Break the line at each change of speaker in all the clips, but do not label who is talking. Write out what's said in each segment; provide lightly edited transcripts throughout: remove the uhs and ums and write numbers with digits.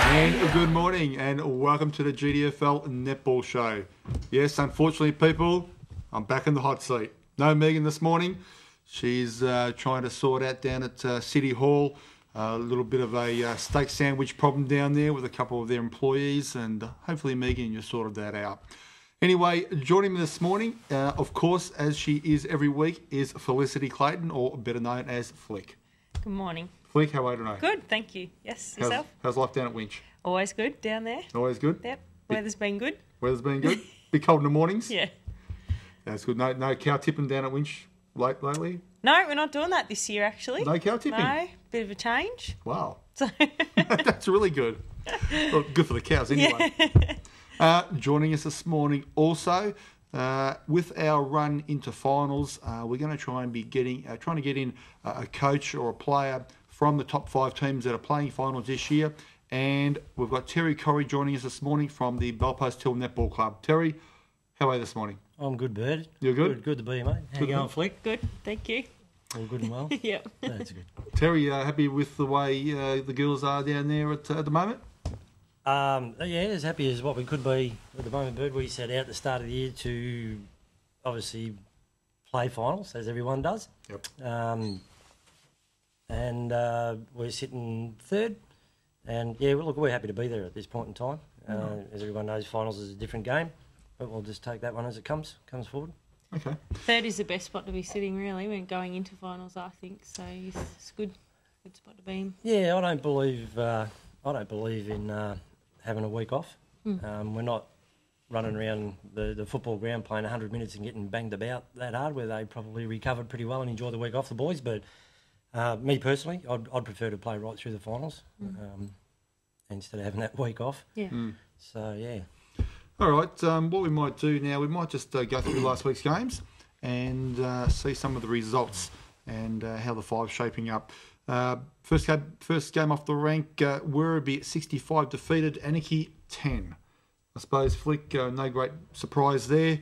And good morning and welcome to the GDFL Netball Show. Yes, unfortunately, people, I'm back in the hot seat. No Megan this morning. She's trying to sort out down at City Hall a little bit of a steak sandwich problem down there with a couple of their employees, and hopefully, Megan, you sorted that out. Anyway, joining me this morning, of course, as she is every week, is Felicity Clayton, or better known as Flick.
Good morning.
Flick, how are you today?
Good, thank you. Yes, yourself?
How's life down at Winch?
Always good down there.
Always good?
Yep. Weather's been good.
Weather's been good? Bit cold in the mornings?
Yeah.
That's good. No cow tipping down at Winch lately?
No, we're not doing that this year, actually.
No cow tipping?
No, bit of a change.
Wow.
So
That's really good. Well, good for the cows anyway.
Yeah.
Joining us this morning also, with our run into finals, we're going to try and be trying to get in a coach or a player from the top 5 teams that are playing finals this year. And we've got Terry Corrie joining us this morning from the Belpost Hill Netball Club. Terry, how are you this morning?
I'm good, Bird.
You're good?
Good to be, mate. How you going, Flick?
Good, thank you.
All good and well?
Yep.
That's good.
Terry, happy with the way the girls are down there at the moment?
Yeah, as happy as what we could be at the moment, Bird. We set out at the start of the year to obviously play finals, as everyone does.
Yep.
And we're sitting third. And, yeah, look, we're happy to be there at this point in time. As everyone knows, finals is a different game. But we'll just take that one as it comes forward.
Okay.
Third is the best spot to be sitting, really, when going into finals, I think. So it's good spot to be in.
Yeah, I don't believe in having a week off. We're not running around the football ground playing 100 minutes and getting banged about that hard, where they probably recovered pretty well and enjoy the week off, the boys. But me personally, I'd prefer to play right through the finals instead of having that week off.
Yeah.
So, yeah.
All right, what we might do now, we might just go through last week's games and see some of the results and how the five's shaping up. First game off the rank, Werribee 65 defeated Anarchy 10. I suppose, Flick, no great surprise there.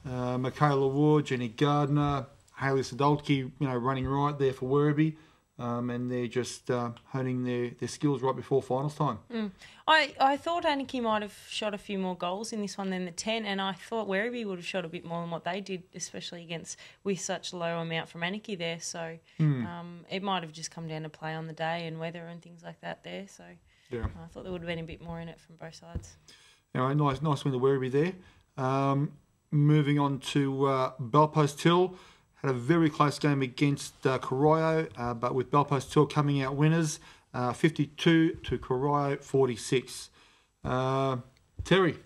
Michaela Ward, Jenny Gardner, Hayley Sadolki, running right there for Werribee. And they're just honing their skills right before finals time.
I thought Anarchy might have shot a few more goals in this one than the 10, and I thought Werribee would have shot a bit more than what they did, especially with such low amount from Anarchy there. So it might have just come down to play on the day and weather and things like that there. So yeah. I thought there would have been a bit more in it from both sides.
Anyway, nice win to Werribee there. Moving on to Belpost Hill. Had a very close game against Corio, but with Belpost Hill coming out winners, 52 to Corio 46. Terry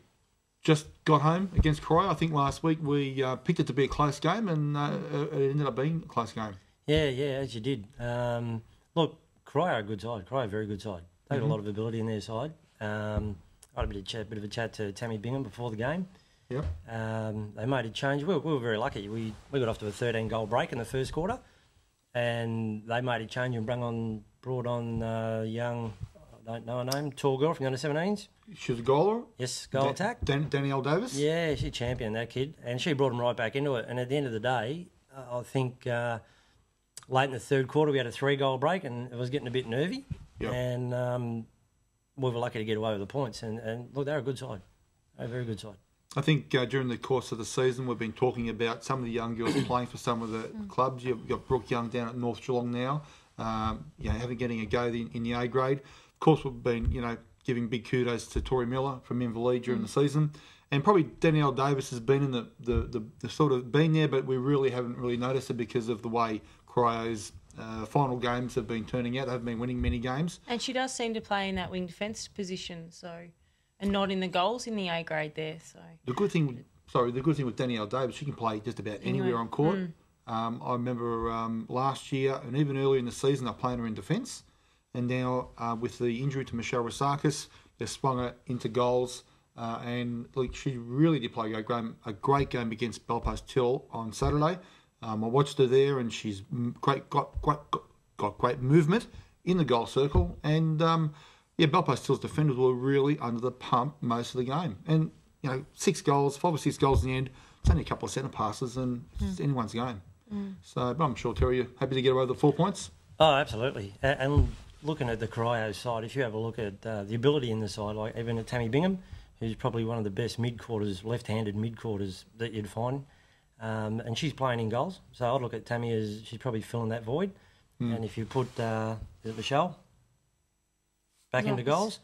just got home against Corio. I think last week we picked it to be a close game, and it ended up being a close game.
Yeah, as you did. Look, Corio are a good side. Corio are a very good side. They got a lot of ability in their side. I had a bit of a chat to Tammy Bingham before the game.
Yep.
They made a change. We were very lucky. We got off to a 13-goal break in the first quarter, and they made a change and brought on young, I don't know her name, tall girl from the under-17s.
She was a goaler?
Yes, goal attack.
Danielle Davis?
Yeah, she's champion, that kid, and she brought them right back into it. And at the end of the day, I think late in the third quarter we had a 3-goal break, and it was getting a bit nervy.
Yep.
And we were lucky to get away with the points. And look, they're a good side. They're a very good side.
I think during the course of the season, we've been talking about some of the young girls playing for some of the clubs. You've got Brooke Young down at North Geelong now, getting a go in the A grade. Of course, we've been, giving big kudos to Tori Miller from Inverleigh during the season. And probably Danielle Davis has been in the sort of been there, but we really haven't really noticed it because of the way Crio's final games have been turning out. They've been winning many games.
And she does seem to play in that wing defence position, and not in the goals in the A grade there. So
the good thing with Danielle Davis, she can play just about anywhere on court. I remember last year and even earlier in the season, they're playing her in defence, and now with the injury to Michelle Rosakis, they've swung her into goals. And like she really did play a great game against Belpost Hill on Saturday. I watched her there, and she's got great movement in the goal circle, and Belpost Hill's defenders were really under the pump most of the game. And, 5 or 6 goals in the end. It's only a couple of centre passes and it's anyone's game. So, but I'm sure, Terry, you're happy to get away with the 4 points?
Oh, absolutely. And looking at the cryo side, if you have a look at the ability in the side, like even at Tammy Bingham, who's probably one of the best mid-quarters, left-handed mid-quarters that you'd find, and she's playing in goals. So I'd look at Tammy as she's probably filling that void. And if you put is it Michelle back into goals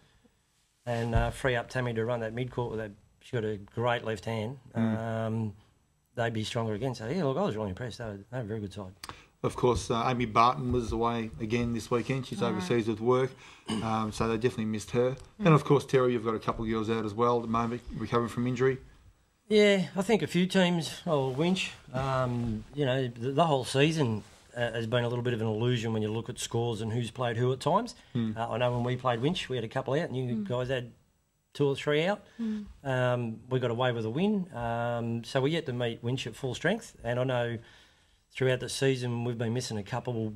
and free up Tammy to run that mid-court, she's got a great left hand, they'd be stronger again. So, yeah, look, I was really impressed. They were a very good side.
Of course, Amy Barton was away again this weekend. She's overseas with work, so they definitely missed her. And, of course, Terry, you've got a couple of girls out as well at the moment, recovering from injury.
Yeah, I think a few teams, Winch, the whole season has been a little bit of an illusion when you look at scores and who's played who at times. I know when we played Winch, we had a couple out and you guys had 2 or 3 out. We got away with a win. So we're yet to meet Winch at full strength. And I know throughout the season we've been missing a couple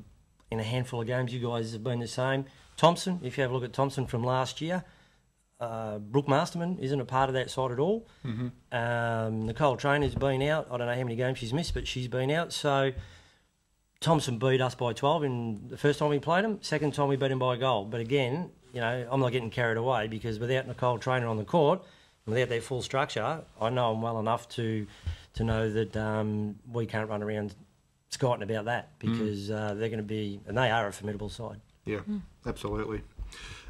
in a handful of games. You guys have been the same. Thompson, if you have a look at Thompson from last year, Brooke Masterman isn't a part of that side at all. Nicole Trainer's been out. I don't know how many games she's missed, but she's been out. So Thompson beat us by 12 in the first time we played them. Second time we beat them by a goal. But again, I'm not getting carried away because without Nicole Trainer on the court, without their full structure, I know them well enough to know that we can't run around skiting about that because they're going to be, and they are a formidable side.
Yeah, absolutely.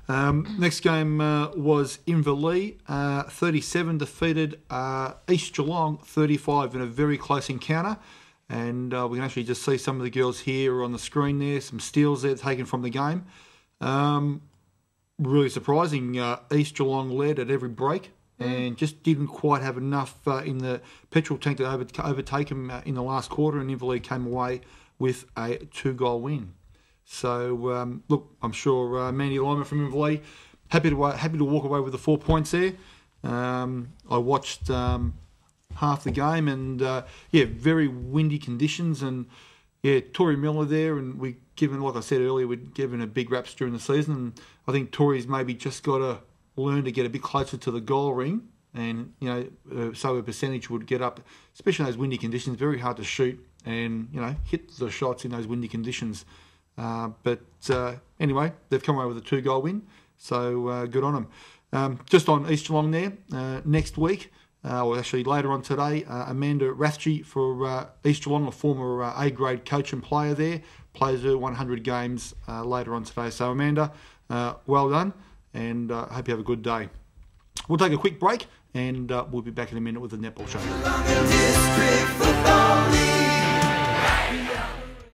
Next game was Inverleigh, 37 defeated East Geelong 35 in a very close encounter. And we can actually just see some of the girls here on the screen there, some steals there taken from the game. Really surprising. East Geelong led at every break and just didn't quite have enough in the petrol tank to overtake them in the last quarter, and Inverleigh came away with a 2-goal win. So, look, I'm sure Mandy Lyman from Inverleigh happy to walk away with the 4 points there. I watched half the game and, very windy conditions. And, Tori Miller there, and like I said earlier, we'd given her big raps during the season. And I think Tori's maybe just got to learn to get a bit closer to the goal ring and, so her percentage would get up, especially in those windy conditions. Very hard to shoot and, hit the shots in those windy conditions. But anyway, they've come away with a 2-goal win, so good on them. Just on East Geelong there, next week, or actually later on today, Amanda Rathje for East Geelong, a former A-grade coach and player there, plays her 100 games later on today. So Amanda, well done, and hope you have a good day. We'll take a quick break, and we'll be back in a minute with the Netball Show.